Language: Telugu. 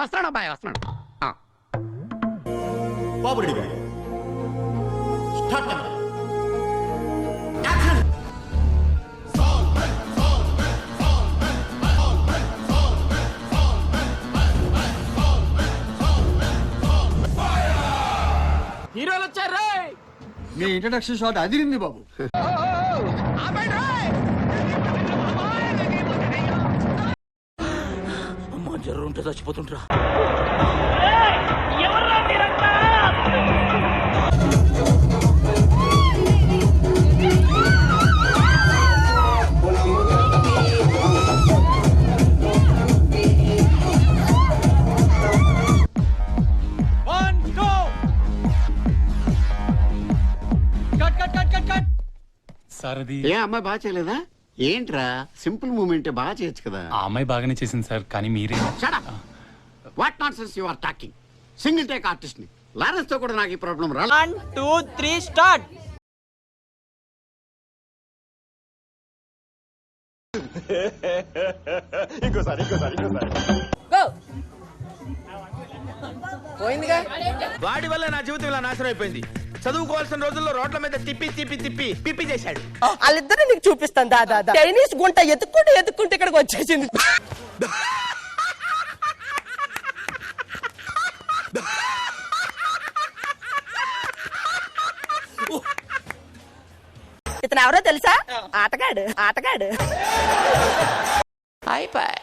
వస్తున్నాడు అబ్బాయి వస్తున్నాడు. బాబు రెడీ స్టార్ట్ కెమెరా. హీరోలు వచ్చారు. మీ ఇంట్రడక్షన్ షాట్ అదిరింది బాబు. అమ్మా జ్వరం ఉంటే చచ్చిపోతుంటరా. ఏ అమ్మాయి బాగా చేయలేదా? ఏంట్రా సింపుల్ మూమెంట్ బాగా చేయొచ్చు కదా. ఆ అమ్మాయి బాగానే చేసింది సార్, కానీ మీరే. What nonsense you are talking. Single take artist ని లారెన్స్ తో కూడా నాకు ఈ ప్రాబ్లం రా. 1 2 3 స్టార్ట్. ఇంకోసారి పోయిందిగా. వాడి వల్ల నా జీవితం ఇలా నాశనం అయిపోయింది. చదువుకోవాల్సిన రోజుల్లో రోడ్ల మీద తిప్పి తిప్పి తిప్పి పిప్పి చేశాడు. వాళ్ళిద్దరు నీకు చూపిస్తాను దాదా. చైనీస్ గుంట ఎత్తుకుంటే ఇక్కడికి వచ్చేసింది. ఇతను ఎవరో తెలుసా? ఆటగాడు. అయిపోయి